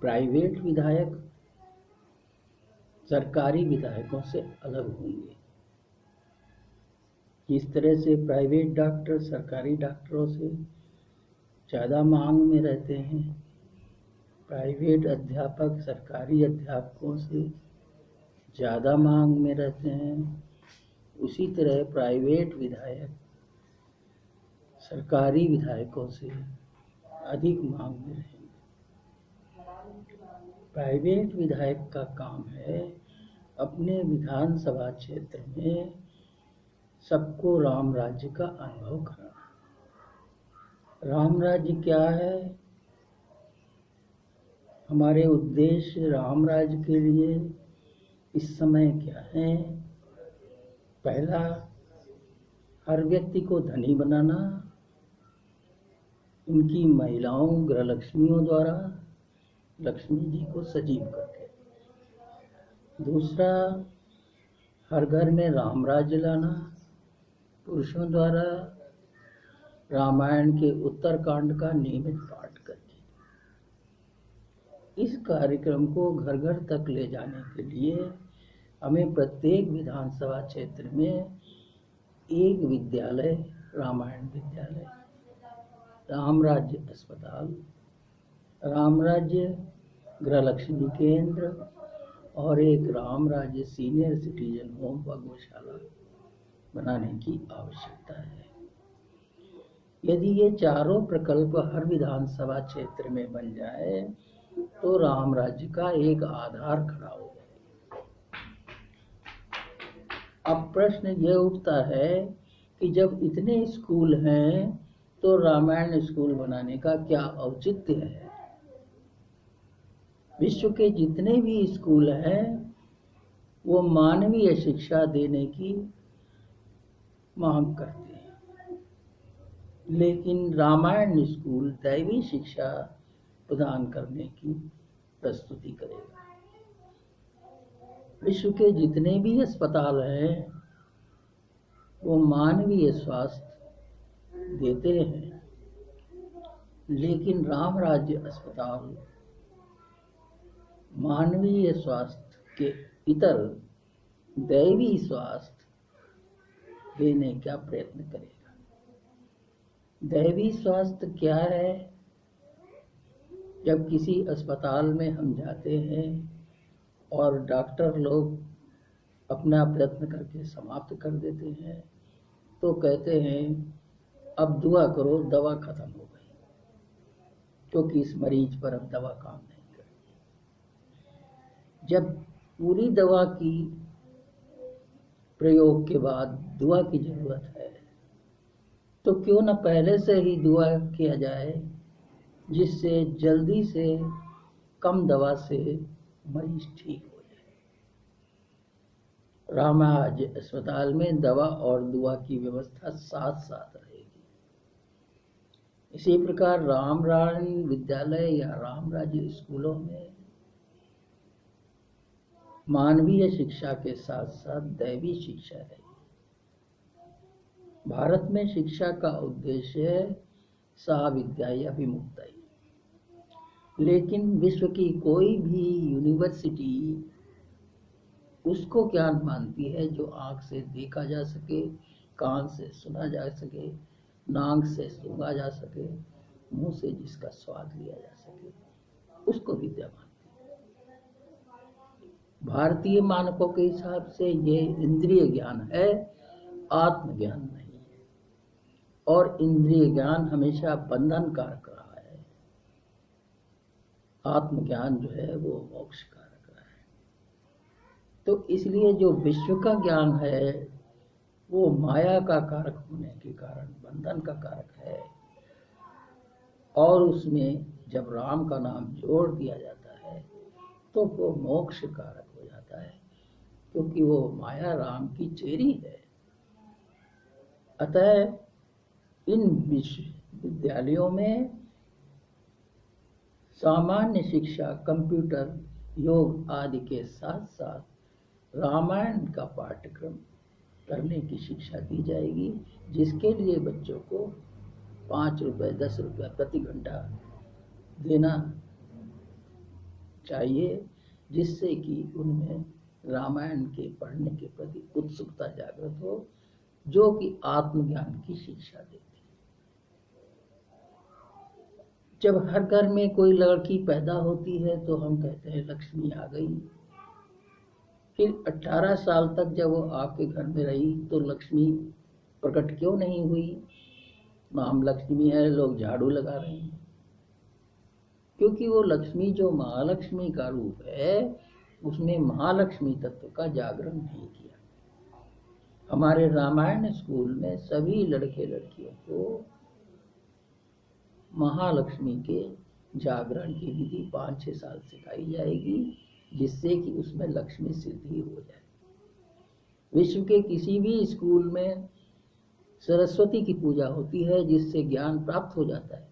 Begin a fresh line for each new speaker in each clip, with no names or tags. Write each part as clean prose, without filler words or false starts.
Private विधायक सरकारी विधायकों से अलग होंगे। जिस तरह से प्राइवेट डॉक्टर सरकारी डॉक्टरों से ज़्यादा मांग में रहते हैं, प्राइवेट अध्यापक सरकारी अध्यापकों से ज़्यादा मांग में रहते हैं, उसी तरह प्राइवेट विधायक सरकारी विधायकों से अधिक मांग में रहेंगे। प्राइवेट विधायक का काम है अपने विधानसभा क्षेत्र में सबको राम राज्य का अनुभव कराना। राम राज्य क्या है? हमारे उद्देश्य राम राज्य के लिए इस समय क्या है? पहला, हर व्यक्ति को धनी बनाना, उनकी महिलाओं गृहलक्ष्मियों द्वारा लक्ष्मी जी को सजीव करके। दूसरा, हर घर में राम राज्य लाना, पुरुषों द्वारा रामायण के उत्तरकांड का नियमित पाठ करके। इस कार्यक्रम को घर घर तक ले जाने के लिए हमें प्रत्येक विधानसभा क्षेत्र में एक विद्यालय, रामायण विद्यालय, राम राज्य अस्पताल, राम राज्य गृहलक्ष्मी केंद्र और एक राम राज्य सीनियर सिटीजन होम व गौशाला बनाने की आवश्यकता है। यदि ये चारों प्रकल्प हर विधानसभा क्षेत्र में बन जाए तो राम राज्य का एक आधार खड़ा हो जाए। अब प्रश्न यह उठता है कि जब इतने स्कूल हैं तो रामायण स्कूल बनाने का क्या औचित्य है? विश्व के जितने भी स्कूल हैं वो मानवीय शिक्षा देने की मांग करते हैं, लेकिन रामायण स्कूल दैवी शिक्षा प्रदान करने की प्रस्तुति करेगा। विश्व के जितने भी अस्पताल हैं वो मानवीय स्वास्थ्य देते हैं, लेकिन राम राज्य अस्पताल मानवीय स्वास्थ्य के इतर दैवी स्वास्थ्य देने का प्रयत्न करेगा। दैवी स्वास्थ्य क्या है? जब किसी अस्पताल में हम जाते हैं और डॉक्टर लोग अपना प्रयत्न करके समाप्त कर देते हैं तो कहते हैं अब दुआ करो, दवा खत्म हो गई, क्योंकि इस मरीज पर अब दवा काम नहीं करती। जब पूरी दवा की प्रयोग के बाद दुआ की जरूरत है तो क्यों न पहले से ही दुआ किया जाए, जिससे जल्दी से कम दवा से मरीज ठीक हो जाए। रामाज अस्पताल में दवा और दुआ की व्यवस्था साथ साथ रहेगी। इसी प्रकार रामराज विद्यालय या राम राज्य स्कूलों में मानवीय शिक्षा के साथ साथ दैवी शिक्षा है। भारत में शिक्षा का उद्देश्य है सा विद्या विमुक्ताई, लेकिन विश्व की कोई भी यूनिवर्सिटी उसको ज्ञान मानती है जो आँख से देखा जा सके, कान से सुना जा सके, नाक से सूंघा जा सके, मुंह से जिसका स्वाद लिया जा सके, उसको विद्या मानती है। भारतीय मानकों के हिसाब से ये इंद्रिय ज्ञान है, आत्मज्ञान नहीं है, और इंद्रिय ज्ञान हमेशा बंधन कारक रहा है। आत्मज्ञान जो है वो मोक्ष कारक रहा है। तो इसलिए जो विश्व का ज्ञान है वो माया का कारक होने के कारण बंधन का कारक है, और उसमें जब राम का नाम जोड़ दिया जाता है तो वो मोक्ष कारक हो जाता है, क्योंकि वो माया राम की चेरी है। अतः इन विश्वविद्यालयों में सामान्य शिक्षा, कंप्यूटर, योग आदि के साथ साथ रामायण का पाठ्यक्रम करने की शिक्षा दी जाएगी, जिसके लिए बच्चों को 5 रुपए 10 रुपए प्रति घंटा देना चाहिए, जिससे कि उनमें रामायण के पढ़ने के प्रति उत्सुकता जागृत हो, जो कि आत्मज्ञान की शिक्षा देती है। जब हर घर में कोई लड़की पैदा होती है तो हम कहते हैं लक्ष्मी आ गई। फिर 18 साल तक जब वो आपके घर में रही तो लक्ष्मी प्रकट क्यों नहीं हुई? नाम लक्ष्मी है, लोग झाड़ू लगा रहे हैं, क्योंकि वो लक्ष्मी जो महालक्ष्मी का रूप है उसमें महालक्ष्मी तत्व का जागरण नहीं किया। हमारे रामायण स्कूल में सभी लड़के लड़कियों को महालक्ष्मी के जागरण की विधि 5-6 साल सिखाई जाएगी, जिससे कि उसमें लक्ष्मी सिद्धि हो जाए। विश्व के किसी भी स्कूल में सरस्वती की पूजा होती है, जिससे ज्ञान प्राप्त हो जाता है,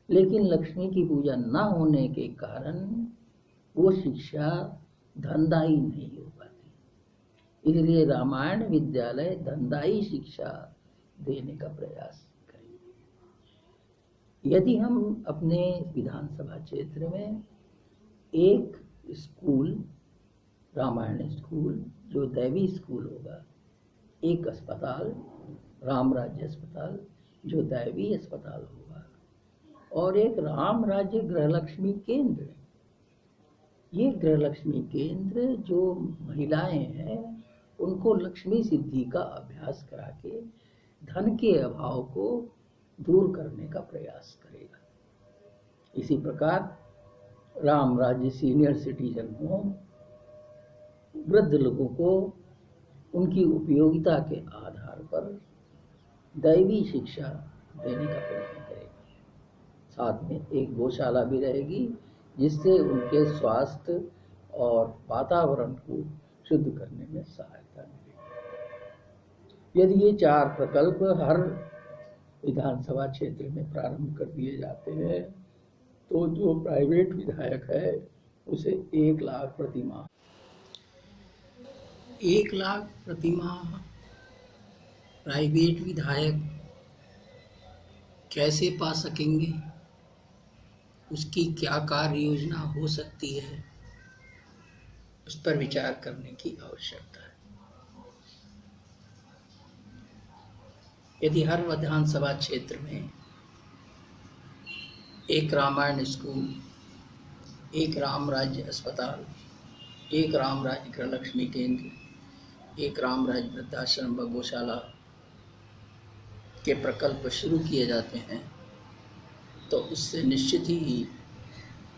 लेकिन लक्ष्मी की पूजा न होने के कारण वो शिक्षा धनदायी नहीं हो पाती। इसलिए रामायण विद्यालय धनदायी शिक्षा देने का प्रयास करें। यदि हम अपने विधानसभा क्षेत्र में एक स्कूल, रामायण स्कूल जो दैवी स्कूल होगा, एक अस्पताल राम राज्य अस्पताल जो दैवी अस्पताल होगा, और एक राम राज्य गृहलक्ष्मी केंद्र, ये गृहलक्ष्मी केंद्र जो महिलाएं हैं उनको लक्ष्मी सिद्धि का अभ्यास करा के धन के अभाव को दूर करने का प्रयास करेगा। इसी प्रकार राम राज्य सीनियर सिटीजन होम वृद्ध लोगों को उनकी उपयोगिता के आधार पर दैवी शिक्षा देने का प्रयत्न करेगा। साथ में एक गौशाला भी रहेगी, जिससे उनके स्वास्थ्य और वातावरण को शुद्ध करने में सहायता मिलेगी। यदि ये 4 प्रकल्प हर विधानसभा क्षेत्र में प्रारंभ कर दिए जाते हैं तो जो प्राइवेट विधायक है उसे 1 लाख प्रति माह 1 लाख प्रति माह प्राइवेट विधायक कैसे पा सकेंगे, उसकी क्या कार्य योजना हो सकती है, उस पर विचार करने की आवश्यकता है। यदि हर विधानसभा क्षेत्र में एक रामायण स्कूल, एक राम राज्य अस्पताल, एक राम राज्य गृहलक्ष्मी केंद्र, एक राम राज्य वृद्धाश्रम व गौशाला के प्रकल्प शुरू किए जाते हैं तो उससे निश्चित ही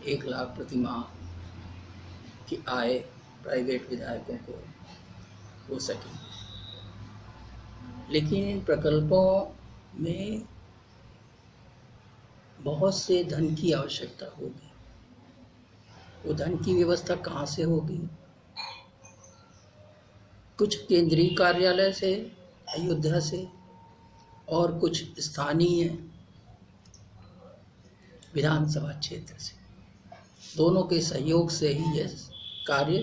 1 लाख प्रति माह की आय प्राइवेट विधायकों को हो सकेगी। लेकिन इन प्रकल्पों में बहुत से धन की आवश्यकता होगी। वो धन की व्यवस्था कहाँ से होगी? कुछ केंद्रीय कार्यालय से, अयोध्या से, और कुछ स्थानीय विधानसभा क्षेत्र से। दोनों के सहयोग से ही यह कार्य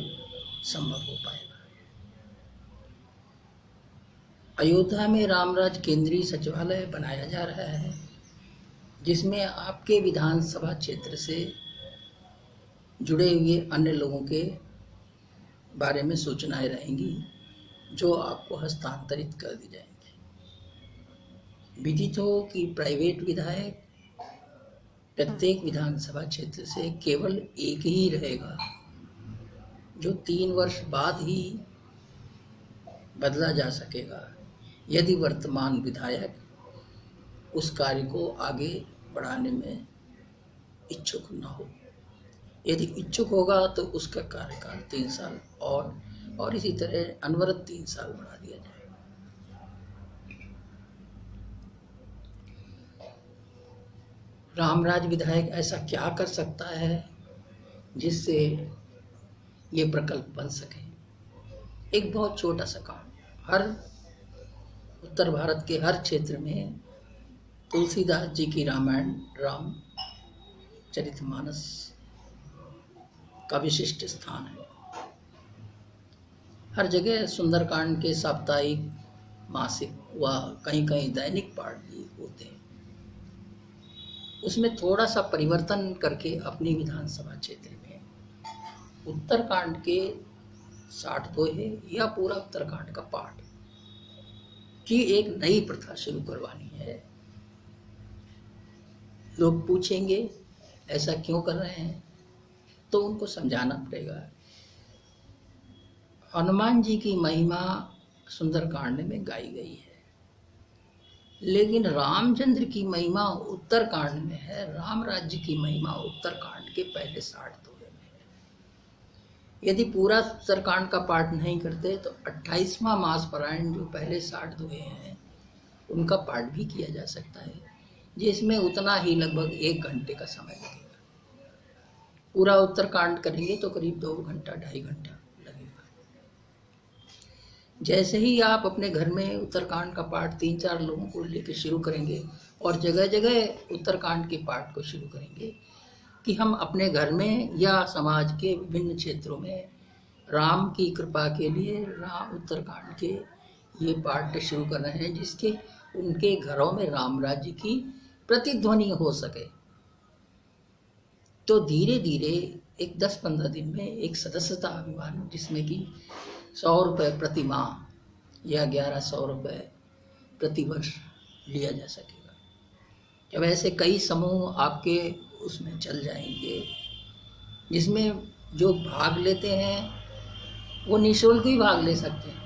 संभव हो पाएगा। अयोध्या में रामराज केंद्रीय सचिवालय बनाया जा रहा है, जिसमें आपके विधानसभा क्षेत्र से जुड़े हुए अन्य लोगों के बारे में सूचनाएं रहेंगी, जो आपको हस्तांतरित कर दी जाएंगी। विदित हो कि प्राइवेट विधायक प्रत्येक विधानसभा क्षेत्र से केवल एक ही रहेगा, जो 3 वर्ष बाद ही बदला जा सकेगा, यदि वर्तमान विधायक उस कार्य को आगे बढ़ाने में इच्छुक न हो। यदि इच्छुक होगा तो उसका कार्यकाल 3 साल और इसी तरह अनवरत 3 साल बढ़ा दिया जाएगा। रामराज विधायक ऐसा क्या कर सकता है जिससे ये प्रकल्प बन सके? एक बहुत छोटा सा काम, हर उत्तर भारत के हर क्षेत्र में तुलसीदास जी की रामायण रामचरितमानस का विशिष्ट स्थान है। हर जगह सुंदरकांड के साप्ताहिक, मासिक व कहीं कहीं दैनिक पाठ भी होते हैं। उसमें थोड़ा सा परिवर्तन करके अपनी विधानसभा क्षेत्र में उत्तरकांड के 60 दोहे या पूरा उत्तरकांड का पाठ की एक नई प्रथा शुरू करवानी है। लोग पूछेंगे ऐसा क्यों कर रहे हैं, तो उनको समझाना पड़ेगा। हनुमान जी की महिमा सुंदरकांड में गाई गई है, लेकिन रामचंद्र की महिमा उत्तरकांड में है। राम राज्य की महिमा उत्तरकांड के पहले 60 दोहे में है। यदि पूरा उत्तरकांड का पाठ नहीं करते तो 28वां मास पारायण जो पहले 60 दोहे हैं उनका पाठ भी किया जा सकता है, जिसमें उतना ही लगभग 1 घंटे का समय लगेगा। पूरा उत्तरकांड करेंगे तो करीब 2 घंटा 2.5 घंटा लगेगा। जैसे ही आप अपने घर में उत्तरकांड का पाठ 3-4 लोगों को लेकर शुरू करेंगे और जगह जगह उत्तरकांड के पाठ को शुरू करेंगे कि हम अपने घर में या समाज के विभिन्न क्षेत्रों में राम की कृपा के लिए राम उत्तरकांड के ये पाठ शुरू कर रहे हैं, जिसके उनके घरों में राम राज्य की प्रतिध्वनि हो सके। तो धीरे धीरे एक 10-15 दिन में एक सदस्यता अभियान, जिसमें कि 100 रुपये प्रति माह या 1100 रुपये प्रति वर्ष लिया जा सकेगा। जब ऐसे कई समूह आपके उसमें चल जाएंगे, जिसमें जो भाग लेते हैं वो निःशुल्क ही भाग ले सकते हैं,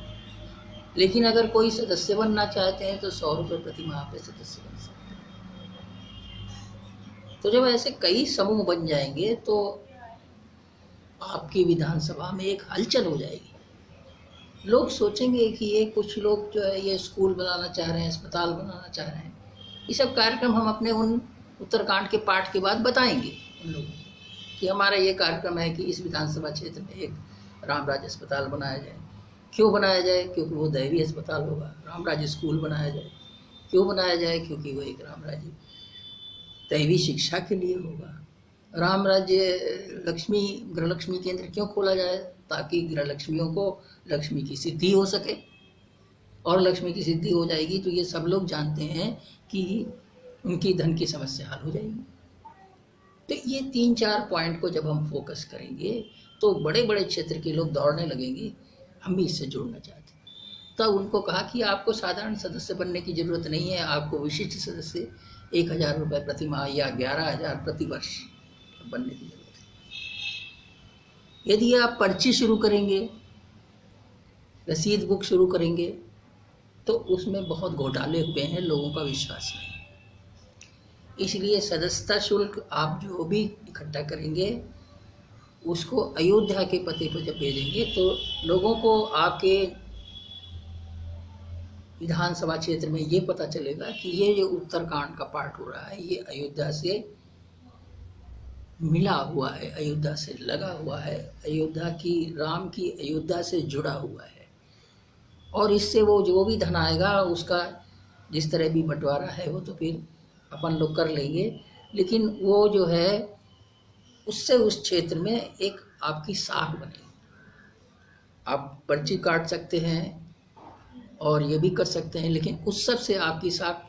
लेकिन अगर कोई सदस्य बनना चाहते हैं तो 100 रुपये प्रति माह पे सदस्य बन सकते हैं। तो जब ऐसे कई समूह बन जाएंगे तो आपकी विधानसभा में एक हलचल हो जाएगी। लोग सोचेंगे कि ये कुछ लोग जो है ये स्कूल बनाना चाह रहे हैं, अस्पताल बनाना चाह रहे हैं। ये सब कार्यक्रम हम अपने उन उत्तरकांड के पाठ के बाद बताएंगे उन लोगों को कि हमारा ये कार्यक्रम है कि इस विधानसभा क्षेत्र में एक रामराज अस्पताल बनाया जाए। क्यों बनाया जाए? क्योंकि वो दैवीय अस्पताल होगा। रामराज स्कूल बनाया जाए। क्यों बनाया जाए? क्योंकि वो एक रामराज दैवी शिक्षा के लिए होगा। राम राज्य लक्ष्मी गृहलक्ष्मी केंद्र क्यों खोला जाए? ताकि गृहलक्ष्मियों को लक्ष्मी की सिद्धि हो सके, और लक्ष्मी की सिद्धि हो जाएगी तो ये सब लोग जानते हैं कि उनकी धन की समस्या हल हो जाएगी। तो ये 3-4 पॉइंट को जब हम फोकस करेंगे तो बड़े बड़े क्षेत्र के लोग दौड़ने लगेंगे, हम भी इससे जुड़ना चाहते हैं। तब उनको कहा कि आपको साधारण सदस्य बनने की ज़रूरत नहीं है, आपको विशिष्ट सदस्य 1000 रुपये प्रति माह या 11,000 प्रति वर्ष बनने की जरूरत है। यदि आप पर्ची शुरू करेंगे, रसीद बुक शुरू करेंगे, तो उसमें बहुत घोटाले हुए हैं, लोगों का विश्वास नहीं। इसलिए सदस्यता शुल्क आप जो भी इकट्ठा करेंगे उसको अयोध्या के पते पर जब भेजेंगे तो लोगों को आपके विधानसभा क्षेत्र में ये पता चलेगा कि ये जो उत्तरकांड का पाठ हो रहा है ये अयोध्या से मिला हुआ है, अयोध्या से लगा हुआ है, अयोध्या की राम की अयोध्या से जुड़ा हुआ है। और इससे वो जो भी धन आएगा उसका जिस तरह भी बंटवारा है वो तो फिर अपन लोग कर लेंगे, लेकिन वो जो है उससे उस क्षेत्र में एक आपकी साख बनेगी। आप पर्ची काट सकते हैं और ये भी कर सकते हैं, लेकिन उस सब से आपकी साख,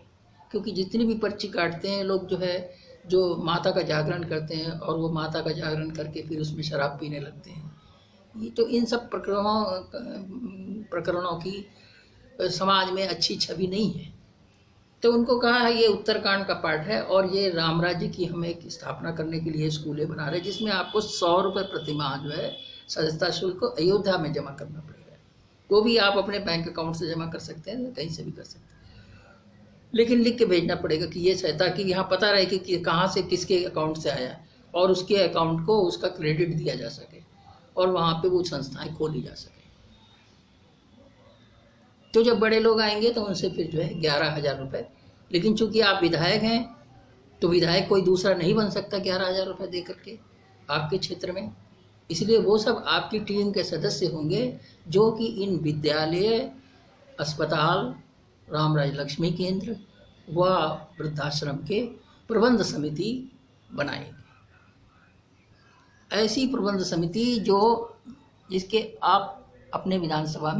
क्योंकि जितनी भी पर्ची काटते हैं लोग जो है जो माता का जागरण करते हैं और वो माता का जागरण करके फिर उसमें शराब पीने लगते हैं, ये तो इन सब प्रकरणों की समाज में अच्छी छवि नहीं है। तो उनको कहा है ये उत्तरकांड का पाठ है और ये राम राज्य की हम एक स्थापना करने के लिए स्कूलें बना रहे हैं, जिसमें आपको 100 रुपये प्रति माह जो है सदस्यता शुल्क को अयोध्या में जमा करना पड़ेगा। वो भी आप अपने बैंक अकाउंट से जमा कर सकते हैं, कहीं से भी कर सकते हैं, लेकिन लिख के भेजना पड़ेगा कि ये सहायता कि यहाँ पता रहे कि कहाँ से किसके अकाउंट से आया और उसके अकाउंट को उसका क्रेडिट दिया जा सके और वहाँ पे वो संस्थाएं खोली जा सके। तो जब बड़े लोग आएंगे तो उनसे फिर जो है 11,000 रुपये, लेकिन चूंकि आप विधायक हैं तो विधायक कोई दूसरा नहीं बन सकता 11,000 रुपये दे करके आपके क्षेत्र में, इसलिए वो सब आपकी टीम के सदस्य होंगे जो कि इन विद्यालय, अस्पताल, रामराज लक्ष्मी केंद्र व वृद्धाश्रम के प्रबंध समिति बनाएंगे। ऐसी प्रबंध समिति जिसके आप अपने विधानसभा में